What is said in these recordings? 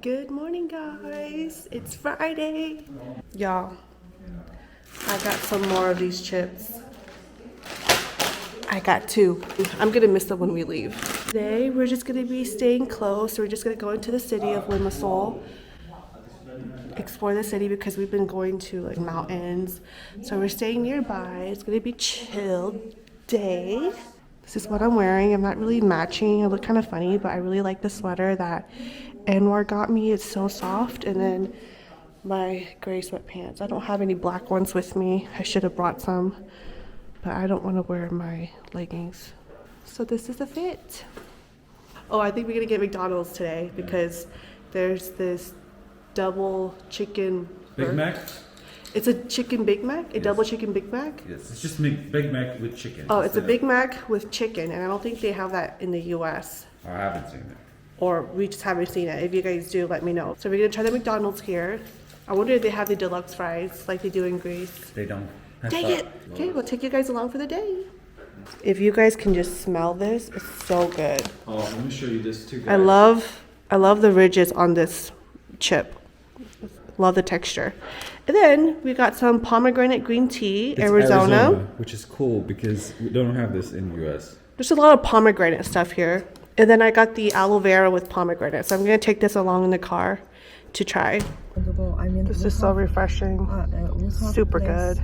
Good morning, guys. It's Friday. Y'all, I got some more of these chips. I got two. I'm gonna miss them when we leave. Today, we're just gonna be staying close. We're just gonna go into the city of Limassol, explore the city because we've been going to like mountains. So we're staying nearby. It's gonna be chill day. This is what I'm wearing. I'm not really matching. I look kind of funny, but I really like the sweater that Anwar got me. It's so soft. And then my gray sweatpants. I don't have any black ones with me. I should have brought some, but I don't want to wear my leggings. So this is the fit. Oh, I think we're gonna get McDonald's today because there's this double chicken Big Mac? It's a chicken Big Mac? A double chicken Big Mac? Yes, it's just Big Mac with chicken. Oh, it's a Big Mac with chicken, and I don't think they have that in the US. I haven't seen it. Or we just haven't seen it. If you guys do, let me know. So we're gonna try the McDonald's here. I wonder if they have the deluxe fries like they do in Greece. They don't. Dang it! Okay, we'll take you guys along for the day. If you guys can just smell this, it's so good. Oh, let me show you this too, guys. I love the ridges on this chip. Love the texture. And then we got some pomegranate green tea, Arizona, which is cool because we don't have this in the US. There's a lot of pomegranate stuff here. And then I got the aloe vera with pomegranate. So I'm going to take this along in the car to try. This is so refreshing. Super good.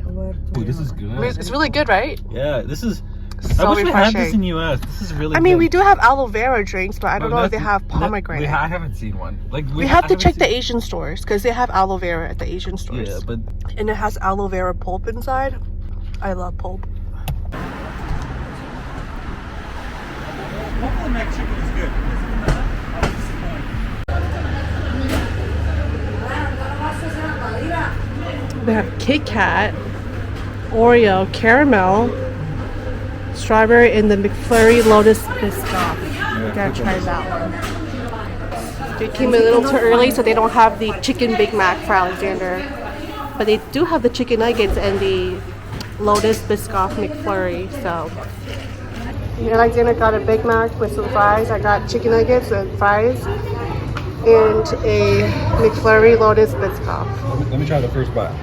Ooh, this is good. It's really good, right? Yeah, this is... So I wish we had refreshing. this in the US. This is really good. I mean, we do have aloe vera drinks, but I don't know if they have pomegranate. I haven't seen one. Like we have to check the Asian stores because they have aloe vera at the Asian stores. Yeah, but... And it has aloe vera pulp inside. I love pulp. Buffalo mac chicken is good. They have Kit Kat, Oreo, caramel, strawberry, and the McFlurry Lotus Biscoff. Gotta try that one. They came a little too early, so they don't have the chicken Big Mac for Alexander. But they do have the chicken nuggets and the Lotus Biscoff McFlurry, so. Alexander got a Big Mac with some fries. I got chicken nuggets and fries and a McFlurry Lotus Biscoff. Let me try the first bite.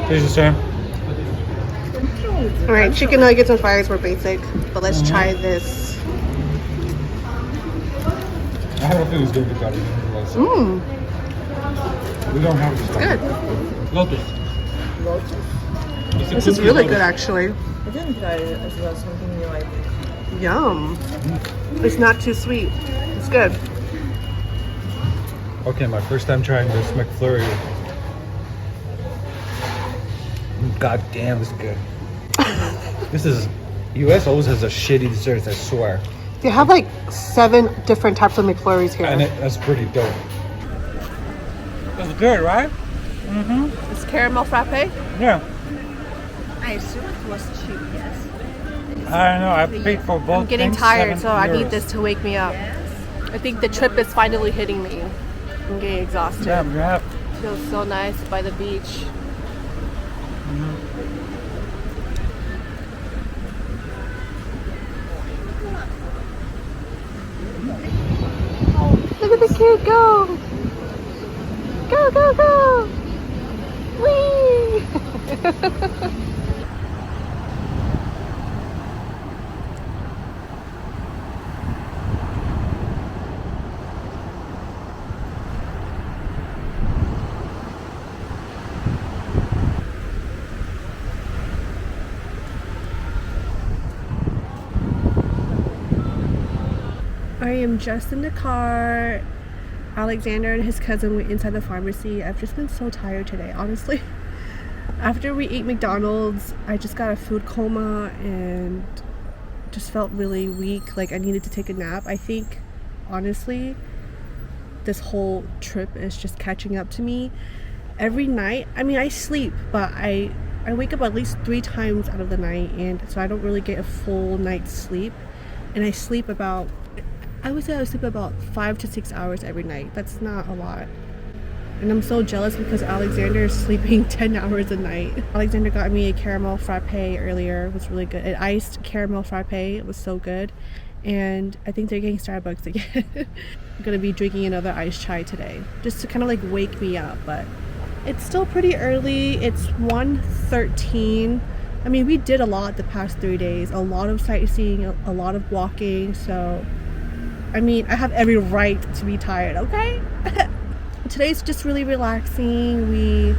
Here's the same. Alright, chicken nuggets and fries were basic, but let's try this. I have a feeling it's going to be better. We don't have this. Good. Lotus. This is really good, actually. I didn't try it as well, something new, I think. Yum. It's not too sweet. It's good. Okay, my first time trying this McFlurry. God damn, this is good. This is... US always has a shitty dessert, I swear. They have like 7 different types of McFlurries here. And that's pretty dope. That's good, right? Mm-hmm. It's caramel frappe? Yeah. I assume it was cheap, yes. I don't know, I paid for both. I'm getting things, tired, so I €7. need this to wake me up. I think the trip is finally hitting me. I'm getting exhausted. Yeah, you have. Feels so nice by the beach. Look at the kid go! Go, go, go! Whee! I am just in the car. Alexander and his cousin went inside the pharmacy. I've just been so tired today, honestly. After we ate McDonald's, I just got a food coma and just felt really weak. Like I needed to take a nap. I think, honestly, this whole trip is just catching up to me. Every night, I mean, I sleep, but I wake up at least 3 times out of the night, and so I don't really get a full night's sleep. And I sleep about, I would say I sleep about 5 to 6 hours every night. That's not a lot. And I'm so jealous because Alexander is sleeping 10 hours a night. Alexander got me a caramel frappe earlier. It was really good. An iced caramel frappe. It was so good. And I think they're getting Starbucks again. I'm gonna be drinking another iced chai today, just to kind of like wake me up. But it's still pretty early. It's 1:13. I mean, we did a lot the past 3 days. A lot of sightseeing, a lot of walking. So, I mean, I have every right to be tired, okay? Today's just really relaxing. We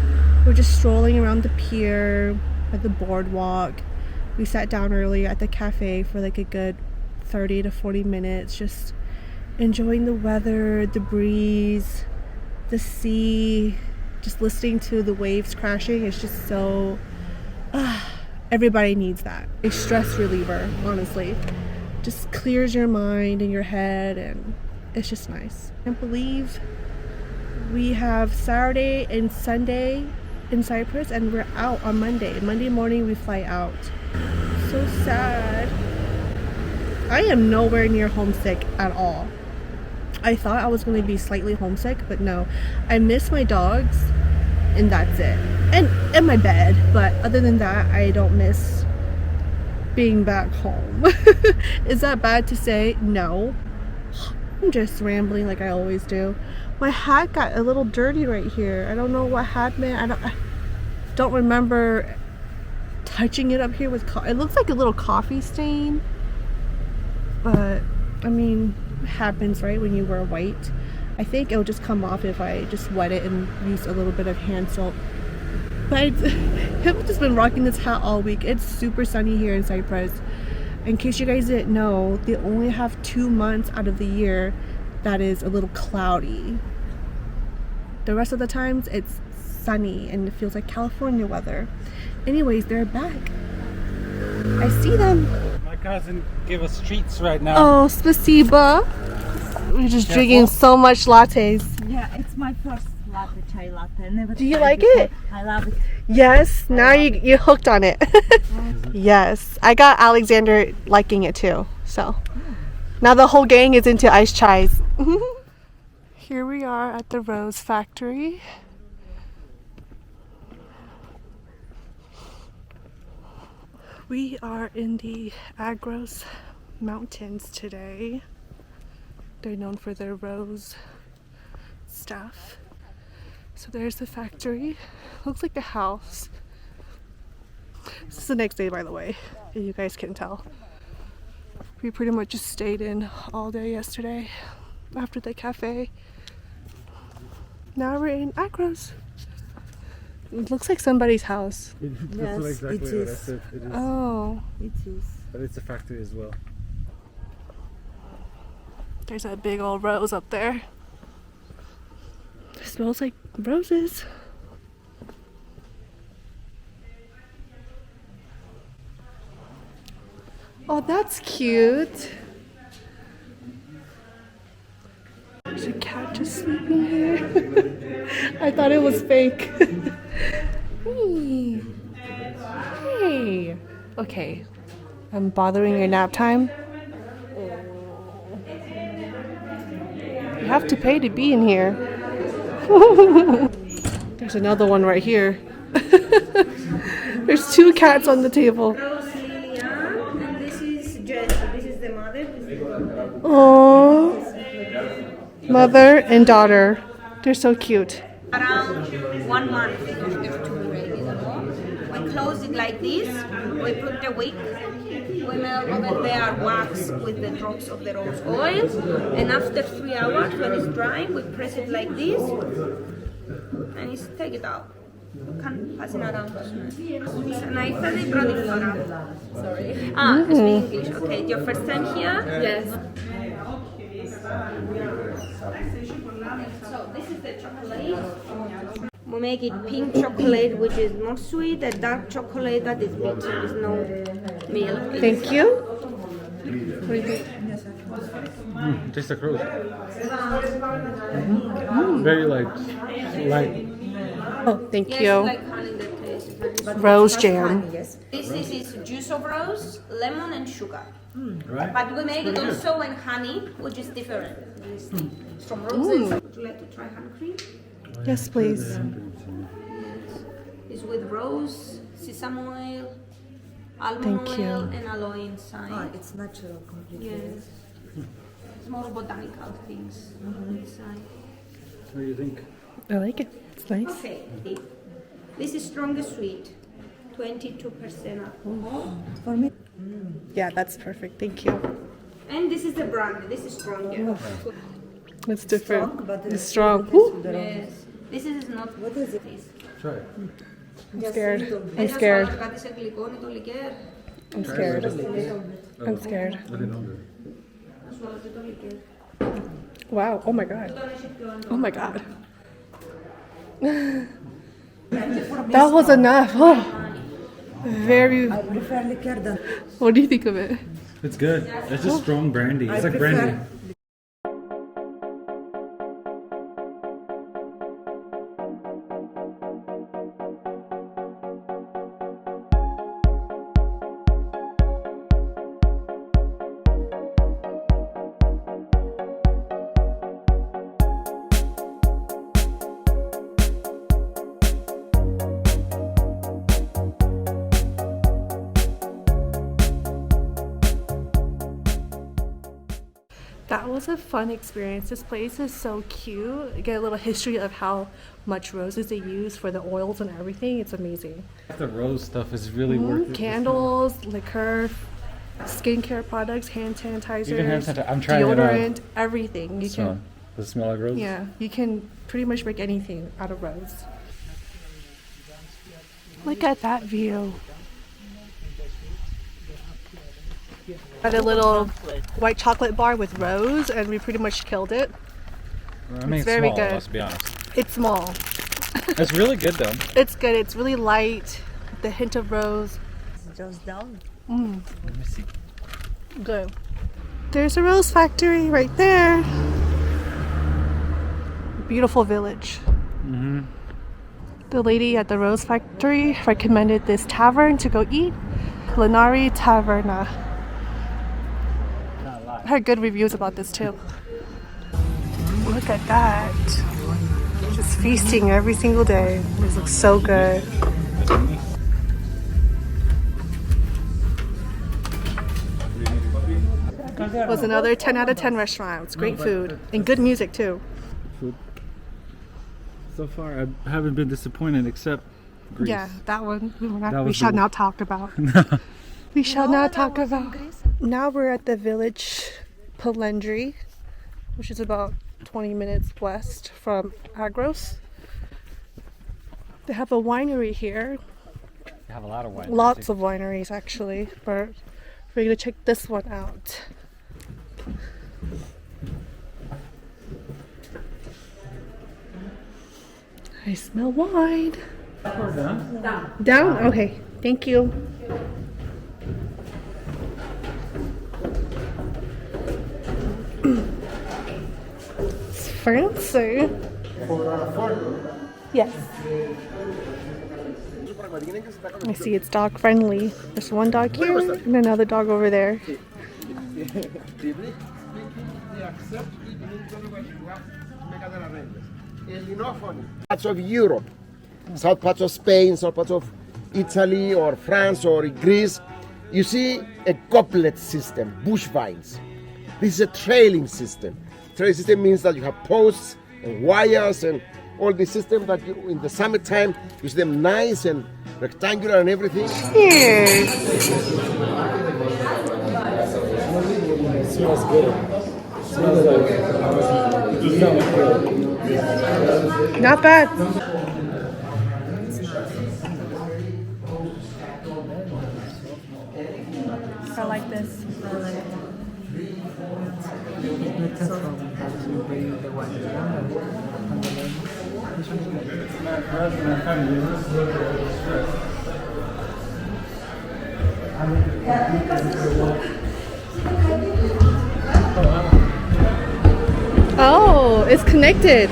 were just strolling around the pier, at the boardwalk. We sat down earlier at the cafe for like a good 30 to 40 minutes, just enjoying the weather, the breeze, the sea, just listening to the waves crashing. It's just so everybody needs that. A stress reliever, honestly. Just clears your mind and your head, and it's just nice. I can't believe we have Saturday and Sunday in Cyprus, and we're out on Monday. Monday morning we fly out. So sad. I am nowhere near homesick at all. I thought I was going to be slightly homesick, but no. I miss my dogs, and that's it. And my bed, but other than that, I don't miss being back home. Is that bad to say? No. I'm just rambling like I always do. My hat got a little dirty right here. I don't know what hat meant. I don't remember touching it up here with it looks like a little coffee stain, but I mean, it happens, right, when you wear white. I think it'll just come off if I just wet it and use a little bit of hand soap. But I've just been rocking this hat all week. It's super sunny here in Cyprus. In case you guys didn't know, they only have 2 months out of the year that is a little cloudy. The rest of the times it's sunny and it feels like California weather. Anyways, they're back. I see them. My cousin gave us treats right now. Oh, spasiba. We're just drinking so much lattes. Yeah, it's my first latte, chai latte. Never Do you tried like before. it? I love it. Yes, now you're hooked on it. Yes, I got Alexander liking it too. So now the whole gang is into iced chais. Here we are at the rose factory. We are in the Agros Mountains today. They're known for their rose stuff. So there's the factory. Looks like a house. This is the next day, by the way, if you guys can tell. We pretty much just stayed in all day yesterday after the cafe. Now we're in Agros. It looks like somebody's house. Yes, it is. It is. Oh, It is. But it's a factory as well. there's a big old rose up there. It smells like roses. Oh, that's cute. There's a cat just sleeping here. I thought it was fake. Hey. Hey. Okay. I'm bothering your nap time. You have to pay to be in here. There's another one right here. There's 2 cats on the table. And this is Jess. This is the mother. This is the daughter. Aww. Mother and daughter. They're so cute. Around 1 month to be ready. We close it like this. We put the wick. We melt over there wax with the drops of the rose oil. And after 3 hours, when it's dry, we press it like this. And it's take it out. You can pass it around. And I thought they brought it for Sorry. Ah, speak English. Okay, your first time here? Yes. So this is the chocolate. We make it pink chocolate, which is more sweet. The dark chocolate that is bitter, there's no milk. Thank you. Tastes like rose. Very light. Oh, thank Yes, you. like honey that tastes very sweet. Rose jam. This is juice of rose, lemon, and sugar. But we make it also in honey, which is different. It's from roses. Would you like to try honey cream? Yes, please. It's with rose, sesame oil, almond Thank you. oil, and aloe inside. It's natural completely. Yes. It's more botanical things inside. What do you think? I like it. It's nice. Okay. This is strongest sweet. 22% alcohol. For me, Yeah, that's perfect. Thank you. And this is the brandy. This is stronger. It's different. strong, but It's strong. Woo. Yes. This is not. what is it? Try it. I'm scared. I'm Θες να σου scared. βάλω κάτι σε γλυκό, το λικέρ. I'm scared. I'm scared. Να σου βάλω και το λικέρ. Wow. Oh my god. Τον έχει πιο Oh my god. That was enough. Oh. Very. I prefer liquor than What do you think of it? It's good. It's just strong brandy. It's like prefer- brandy. That was a fun experience. This place is so cute. You get a little history of how much roses they use for the oils and everything. It's amazing. The rose stuff is really worth it. Candles, liquor, skincare products, hand sanitizers, Even hand sanitizer. I'm trying it out. deodorant, everything. You Smell. can, Does it smell like rose? yeah, you can pretty much make anything out of rose. Look at that view. Had a little white chocolate bar with rose, and we pretty much killed it. I mean, It's very small, good. let's be honest. It's small. It's really good though. It's good. It's really light. The hint of rose. just down. Let me see. Good. There's a rose factory right there. Beautiful village. The lady at the rose factory recommended this tavern to go eat. Linari Taverna. I heard good reviews about this too. Look at that. Just feasting every single day. This looks so good. It was another 10 out of 10 restaurant. It's great food and good music too. So far, I haven't been disappointed except Greece. Yeah, that one That we was shall the- not talk about. We shall not talk about. Now we're at the village Palendri, which is about 20 minutes west from Agros. They have a winery here. They have a lot of wine. Lots of wineries actually, but we're gonna check this one out. I smell wine. Down? Okay, thank you. It's fancy. Yes. I see it's dog friendly. There's one dog here and another dog over there. Parts of Europe, south parts of Spain, south parts of Italy or France or Greece, you see a goblet system, bush vines. This is a trailing system. Trailing system means that you have posts and wires and all the system that you, in the summertime, you see them nice and rectangular and everything. Cheers. smells good. Smells like Not bad. I like this. Oh, it's connected.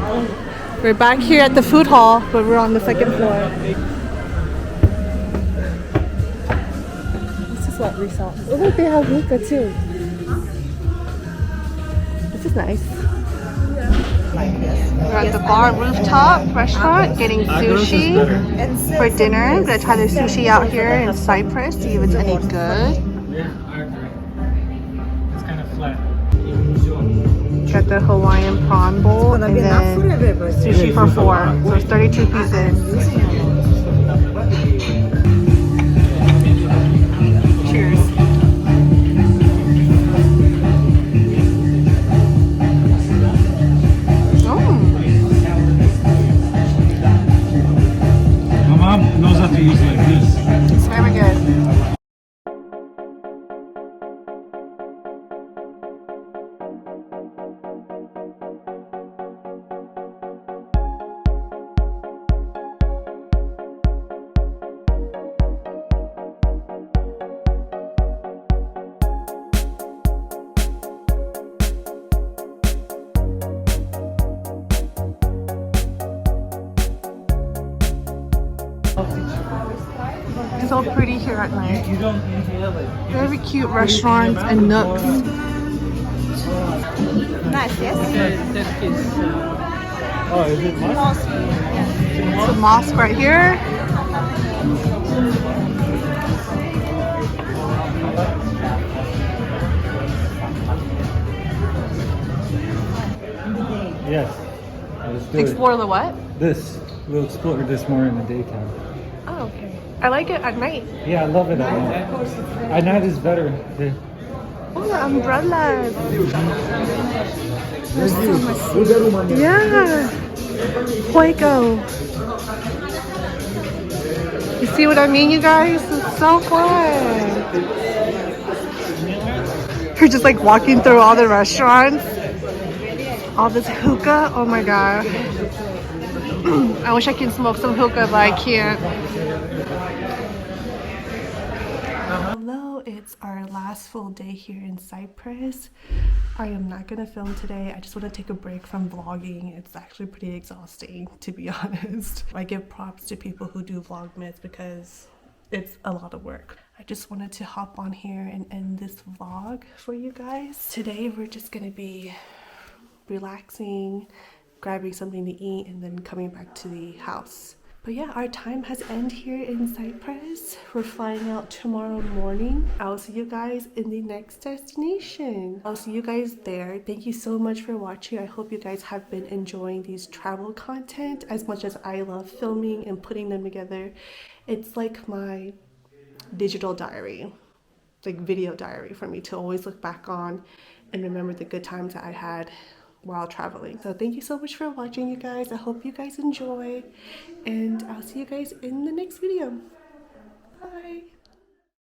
Oh. We're back here at the food hall, but we're on the second floor. This is what we saw. Oh, look, they have hookah too. is nice. We're at the bar rooftop restaurant getting sushi for dinner. I'm gonna try the sushi out here in Cyprus, see if it's any good. Yeah, I agree. It's kind of flat. Got the Hawaiian prawn bowl and then sushi for 4. So it's 32 pieces. Cheers. My mom knows how to use it like this. It's very good. It's so pretty here at night. You don't inhale it. Very cute restaurants and nooks. Nice, yes? Oh, is it must? It's a mosque right here. Yes. Let's do Explore the what? it. This. We'll explore this more in the daytime. Oh, okay. I like it at night. Yeah, I love it at night. At night is better. Yeah. Oh, the umbrellas. Yeah. Fuego. You see what I mean, you guys? It's so fun. You're just like walking through all the restaurants. All this hookah. Oh my god. I wish I could smoke some hookah, but I can't. Although it's our last full day here in Cyprus, I am not gonna film today. I just want to take a break from vlogging. It's actually pretty exhausting, to be honest. I give props to people who do Vlogmas because it's a lot of work. I just wanted to hop on here and end this vlog for you guys. Today we're just gonna be relaxing, grabbing something to eat, and then coming back to the house. But yeah, our time has ended here in Cyprus. We're flying out tomorrow morning. I'll see you guys in the next destination. I'll see you guys there. Thank you so much for watching. I hope you guys have been enjoying these travel content as much as I love filming and putting them together. It's like my digital diary, like video diary for me to always look back on and remember the good times that I had while traveling. So thank you so much for watching, you guys. I hope you guys enjoy, and I'll see you guys in the next video.